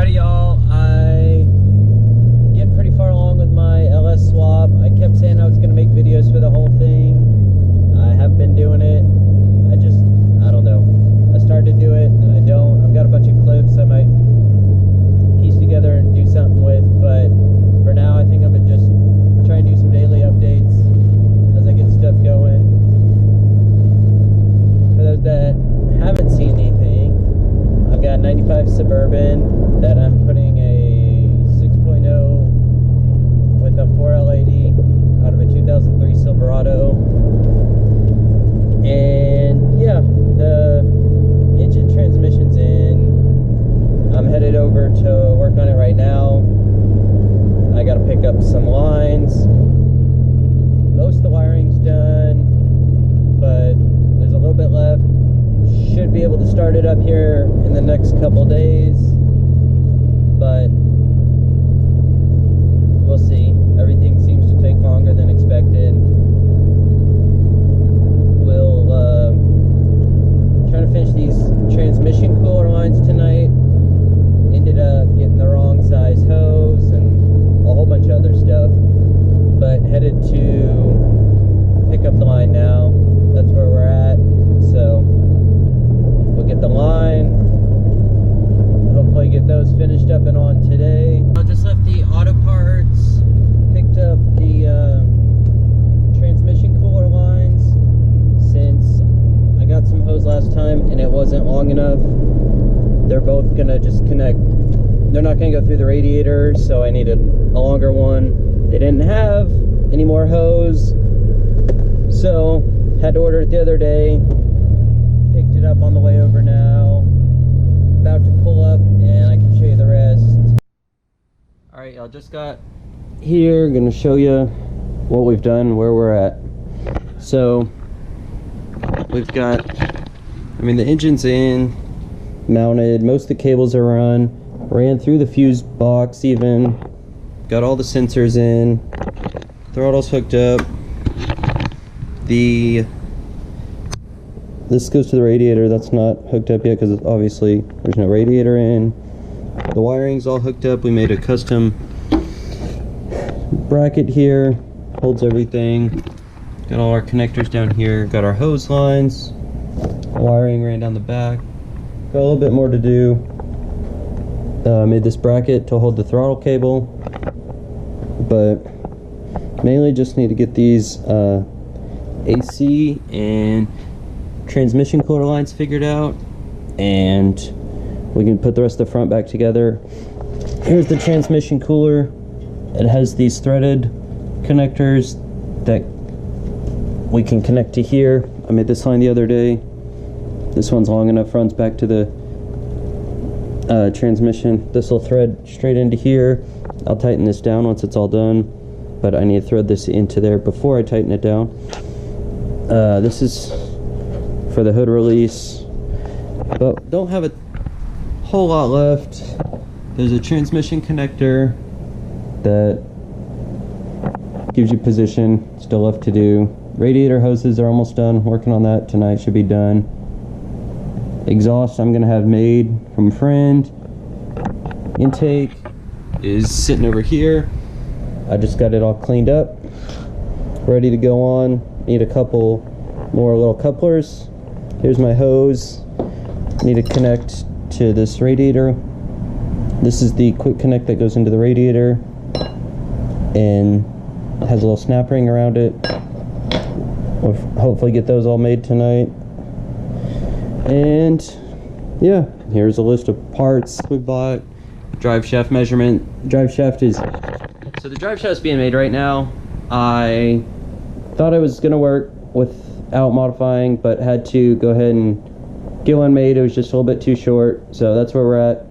Howdy y'all, I get pretty far along with my LS swap. I kept saying I was going to make videos for the whole thing. I haven't been doing it. I don't know. I started to do it and I don't. I've got a bunch of clips I might piece together and do something with, but for now I think I'm going to just try and do some daily updates as I get stuff going. For those that haven't seen anything, I've got a 95 Suburban that I'm putting a 6.0 with a 4L80 out of a 2003 Silverado. And yeah, the engine transmission's in. I'm headed over to work on it right now. I gotta pick up some lines. Most of the wiring's done, but there's a little bit left. Should be able to start it up here in the next couple days, but we'll see. Everything seems to take longer than expected. We'll try to finish these transmission cooler lines tonight. Ended up getting the wrong size hose and a whole bunch of other stuff, but headed to pick up the line now. That's where we're at, so we'll get the line, hopefully get those finished up and on today. I just left the auto parts, picked up the transmission cooler lines, since I got some hose last time and it wasn't long enough. They're both gonna just connect. They're not gonna go through the radiator, so I needed a longer one. They didn't have any more hose, so had to order it the other day. Picked it up on the way over now. About to pull up and I can show you the rest. Alright, y'all, just got here. Gonna show you what we've done, where we're at. So we've got, the engine's in, mounted, most of the cables are run, ran through the fuse box even, got all the sensors in, throttle's hooked up. This goes to the radiator. That's not hooked up yet because obviously there's no radiator in. The wiring's all hooked up. We made a custom bracket here, holds everything. Got all our connectors down here. Got our hose lines. Wiring ran down the back. Got a little bit more to do. Made this bracket to hold the throttle cable, but mainly just need to get these AC and transmission cooler lines figured out, and we can put the rest of the front back together. Here's the transmission cooler. It has these threaded connectors that we can connect to here. I made this line the other day. This one's long enough, runs back to the transmission. This will thread straight into here. I'll tighten this down once it's all done, but I need to thread this into there before I tighten it down. This is for the hood release, but don't have a whole lot left. There's a transmission connector that gives you position, still left to do. Radiator hoses are almost done, working on that tonight, should be done. Exhaust I'm gonna have made from a friend. Intake is sitting over here. I just got it all cleaned up, ready to go on. Need a couple more little couplers. Here's my hose. Need to connect to this radiator. This is the quick connect that goes into the radiator and has a little snap ring around it. We'll hopefully get those all made tonight. And yeah, here's a list of parts we bought. Drive shaft measurement. Drive shaft is, so the drive shaft is being made right now. I thought it was gonna work without modifying, but had to go ahead and get one made. It was just a little bit too short, so that's where we're at.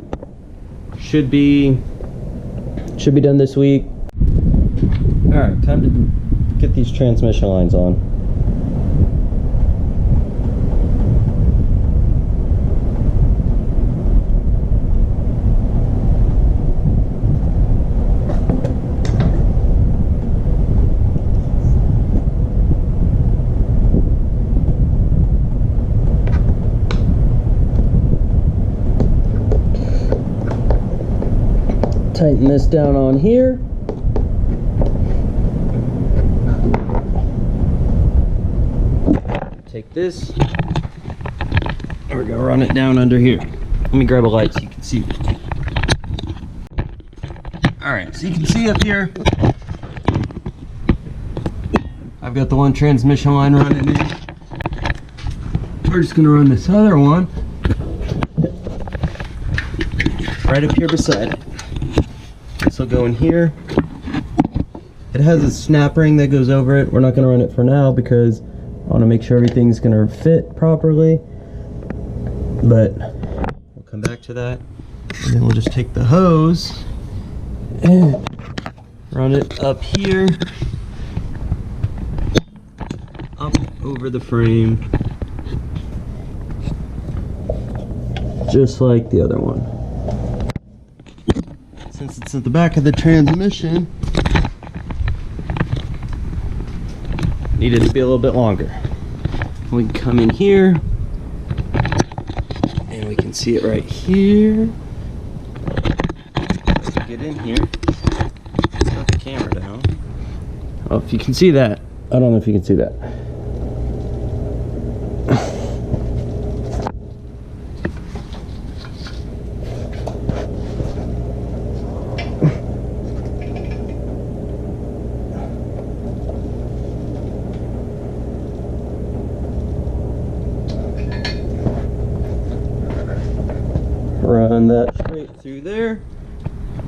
Should be done this week. All right, time to get these transmission lines on. Tighten this down on here. Take this. We're gonna run it down under here. Let me grab a light so you can see. Alright, so you can see up here, I've got the one transmission line running in. We're just gonna run this other one right up here beside it. This will go in here. It has a snap ring that goes over it. We're not gonna run it for now because I want to make sure everything's gonna fit properly. But we'll come back to that. And then we'll just take the hose and run it up here, up over the frame, just like the other one. Since it's at the back of the transmission, needed to be a little bit longer. We can come in here and we can see it right here. Let's get in here. Let's put the camera down. Oh, if you can see that. I don't know if you can see that. Run that straight through there.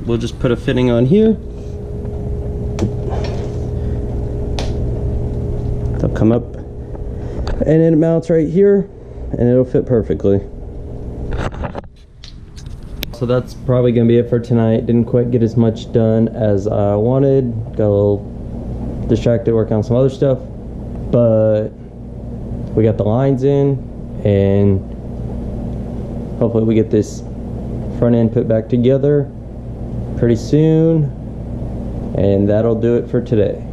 We'll just put a fitting on here. They'll come up and it mounts right here and it'll fit perfectly. So that's probably gonna be it for tonight. Didn't quite get as much done as I wanted. Got a little distracted working on some other stuff, but we got the lines in and hopefully we get this front end put back together pretty soon, and that'll do it for today.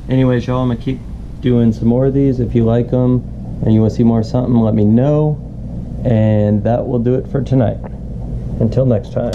Anyways, y'all, I'm gonna keep doing some more of these. If you like them and you want to see more of something, let me know, and that will do it for tonight. Until next time.